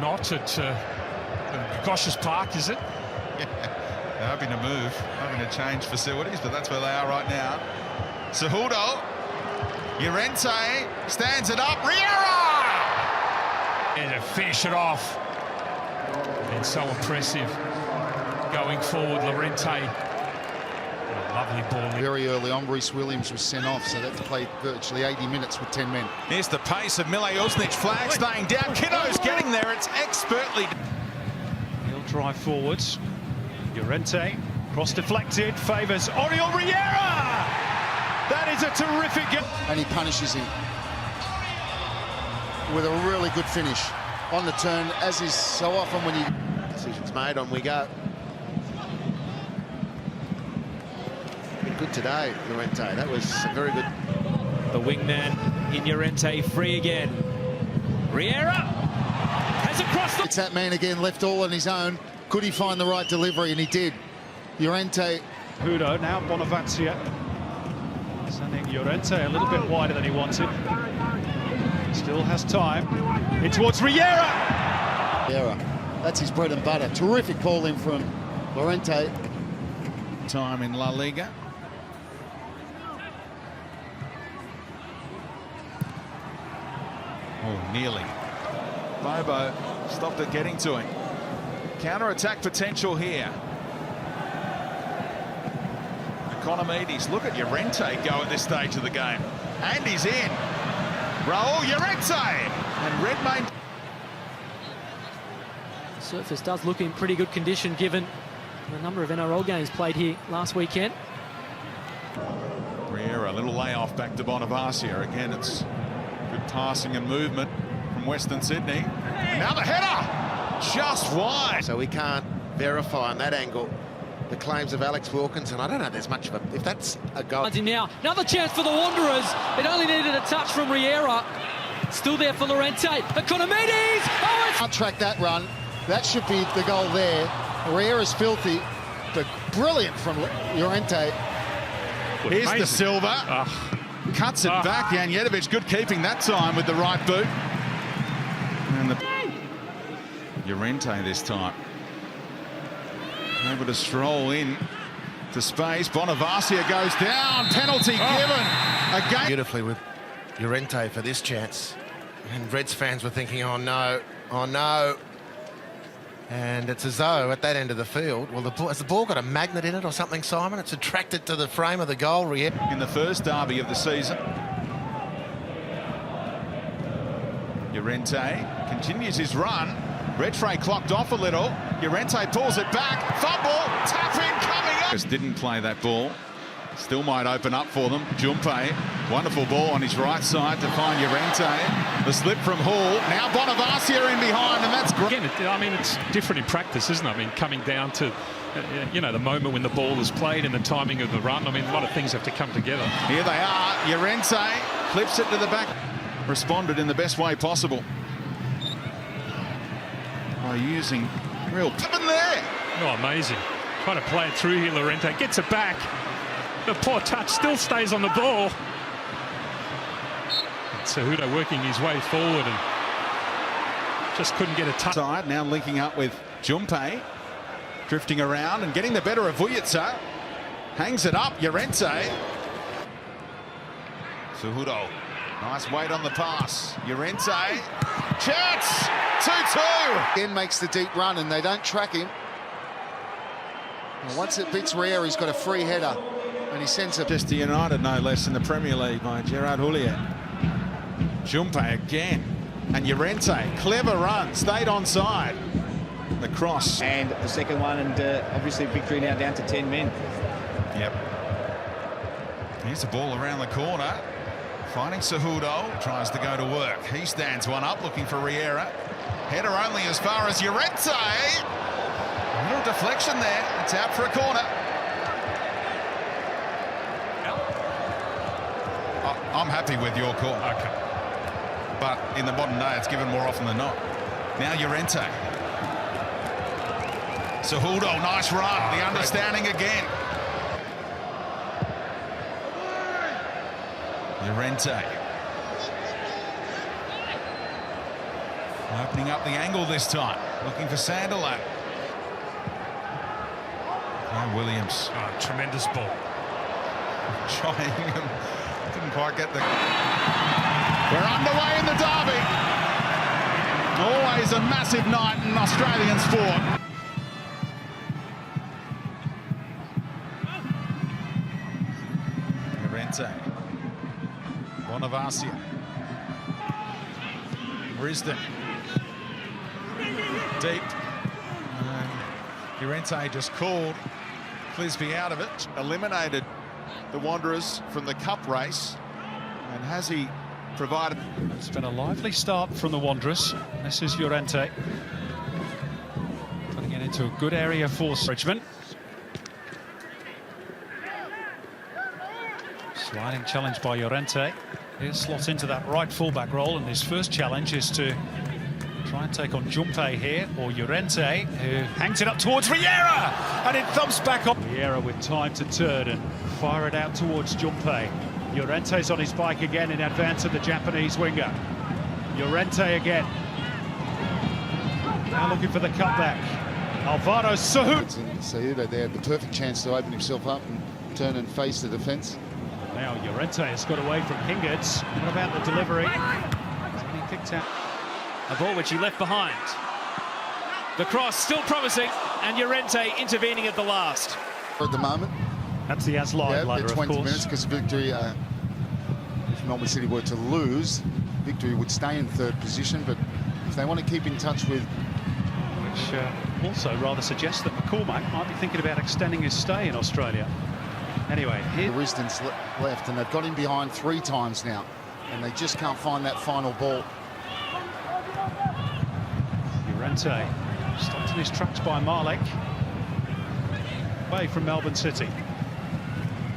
not at Gosh's Park, is it? Yeah, they're hoping to move, hoping to change facilities, but that's where they are right now. Cejudo, Llorente stands it up, Riera! And to finish it off. And so impressive. Going forward, Llorente. A lovely ball. Very early on, Reece Williams was sent off, so they played virtually 80 minutes with 10 men. Here's the pace of Mile Uznic, flag staying down. Kiddo's getting there, it's expertly. He'll drive forwards. Llorente, cross deflected, favours Oriol Riera! That is a terrific... And he punishes him with a really good finish on the turn, as is so often when you... Decisions made, on we go. Been good today, Llorente. That was very good. The wingman in Llorente, free again. Riera has a cross. It's that man again, left all on his own. Could he find the right delivery? And he did. Llorente. Cejudo, now Bonavazia. Sending Llorente a little bit wider than he wanted. Still has time. In towards Riera. That's his bread and butter. Terrific ball in from Llorente. Time in La Liga. Oh, nearly. Bobo stopped it getting to him. Counter-attack potential here. Economides, look at Llorente go at this stage of the game. And he's in. Raul, Llorente! And Redmayne. The surface does look in pretty good condition given the number of NRL games played here last weekend. Riera, a little layoff back to Bonavazia. Again, it's good passing and movement from Western Sydney. And now the header! Just wide. So we can't verify on that angle the claims of Alex Wilkinson. I don't know there's much of a... If that's a goal... Now, another chance for the Wanderers. It only needed a touch from Riera. Still there for Llorente. Economides! Oh, it's... Can't track that run. That should be the goal there. Riera's filthy, but brilliant from Llorente. Here's the silver. Cuts it back. Janjetovic, good keeping that time with the right boot. And the... Llorente this time. Able to stroll in to space. Bonavazia goes down. Penalty given. Again. Beautifully with Llorente for this chance. And Reds fans were thinking, oh no, oh no. And it's as though at that end of the field, well, has the ball got a magnet in it or something, Simon? It's attracted to the frame of the goal. In the first derby of the season. Llorente continues his run. Redfray clocked off a little. Llorente pulls it back. Fumble. Tap in coming up. Just didn't play that ball. Still might open up for them. Jumpe. Wonderful ball on his right side to find Llorente. The slip from Hall. Now Bonavazia in behind, and that's great. Again, I mean, it's different in practice, isn't it? I mean, coming down to, you know, the moment when the ball is played and the timing of the run. I mean, a lot of things have to come together. Here they are. Llorente clips it to the back. Responded in the best way possible. By using real in there. Oh, amazing. Trying to play it through here, Llorente. Gets it back. The poor touch still stays on the ball. Cejudo working his way forward and just couldn't get a touch. Side now linking up with Jumpe. Drifting around and getting the better of Vujica. Hangs it up, Llorente. Cejudo. Nice weight on the pass. Llorente. Chance! 2-2. Again makes the deep run and they don't track him. And once it beats Riera, he's got a free header and he sends it. Manchester United, no less, in the Premier League by Gerard Houllier. Jumpe again. And Llorente, clever run, stayed onside. The cross. And the second one, and obviously victory now down to 10 men. Yep. Here's the ball around the corner. Finding Cejudo, tries to go to work. He stands one up, looking for Riera. Header only as far as Llorente. A little deflection there. It's out for a corner. I'm happy with your call. Okay. But in the modern day, it's given more often than not. Now Llorente. Cejudo, nice run. The understanding again. Llorente. Opening up the angle this time, looking for Sanderlap. Now Williams. Oh, tremendous ball. Trying him. Didn't quite get the... We're underway in the derby. Always a massive night in Australian sport. Llorente. Bonavacia. Brisden. Deep. Llorente just called Clisby out of it. Eliminated the Wanderers from the cup race. And has he provided... It's been a lively start from the Wanderers. This is Llorente. Putting it into a good area for Richmond. Sliding challenge by Llorente. He'll slot into that right fullback role, and his first challenge is to try and take on Jumpe here, or Llorente, who hangs it up towards Riera, and it thumps back on. Riera with time to turn and fire it out towards Jumpe. Llorente's on his bike again in advance of the Japanese winger. Llorente again. Now looking for the cutback. Alvaro Sahuda. They had the perfect chance to open himself up and turn and face the defence. Now Llorente has got away from Kingertz. What about the delivery? He picked out A ball which he left behind. The cross still promising, and Llorente intervening at the last. At the moment. That's the Aslive ladder, of 20 course. minutes, because Victory, if Melbourne City were to lose, Victory would stay in third position, but if they want to keep in touch with... Which also rather suggests that McCormack might be thinking about extending his stay in Australia. Anyway, here... The Risden's left, and they've got him behind 3 times now, and they just can't find that final ball. Llorente stopped in his tracks by Malik. Away from Melbourne City.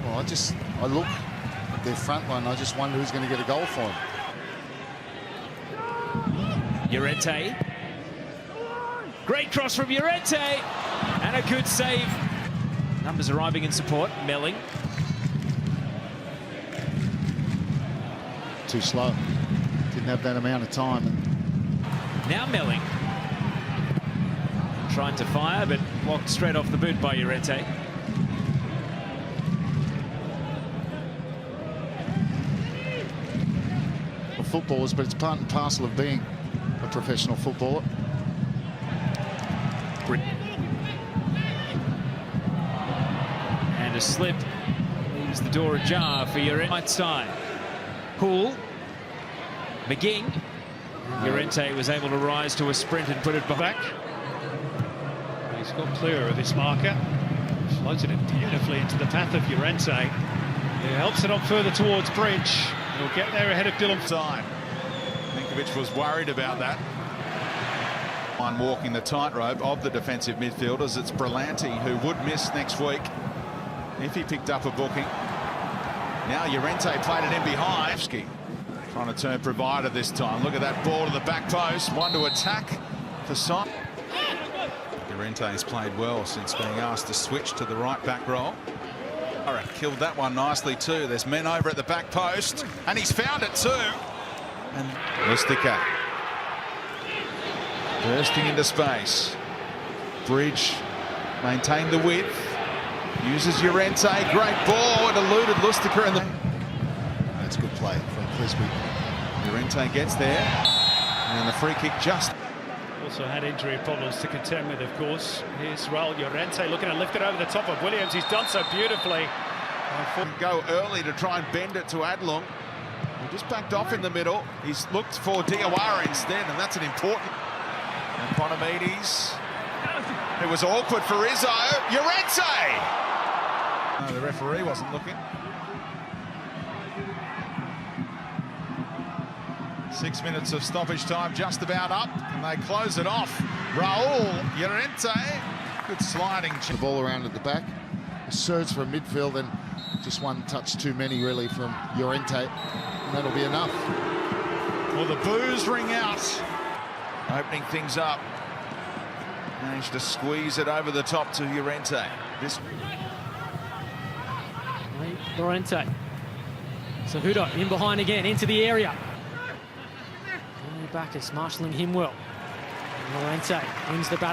Well, I look at their front line, I just wonder who's going to get a goal for them. Llorente. Great cross from Llorente, and a good save. Numbers arriving in support. Melling. Too slow. Didn't have that amount of time. Now Melling. Trying to fire, but blocked straight off the boot by Llorente. Footballers, but it's part and parcel of being a professional footballer. And a slip leaves the door ajar for Llorente. Right side. Poole. McGing. Llorente was able to rise to a sprint and put it back. He's got clearer of his marker. Floated it beautifully into the path of Llorente. He helps it on further towards Bridge. He'll get there ahead of Dylan. Time. Ninkovic was worried about that. On walking the tightrope of the defensive midfielders, it's Brillante who would miss next week if he picked up a booking. Now Llorente played it in behind. Trying to turn provider this time. Look at that ball to the back post. One to attack for Simon. Llorente has played well since being asked to switch to the right back role. Alright, killed that one nicely too. There's men over at the back post, and he's found it too. And Lustica bursting into space. Bridge maintained the width. Uses Llorente. Great ball. It eluded Lustica. And That's good play from Clisby. Llorente gets there, and the free kick just. Also had injury problems to contend with, of course. Here's Raul Llorente looking to lift it over the top of Williams. He's done so beautifully. Go early to try and bend it to Adlung. He just backed off in the middle. He's looked for Diawara instead, and that's an important. And Bonomedes. It was awkward for Rizzo. Llorente! No, the referee wasn't looking. 6 minutes of stoppage time just about up, and they close it off. Raul Llorente, good sliding. The ball around at the back. A surge from midfield, and just one touch too many really from Llorente, and that'll be enough. Well, the boos ring out, opening things up. Managed to squeeze it over the top to Llorente. This Llorente. Cejudo in behind again, into the area. Backus marshalling him well. Llorente wins the battle.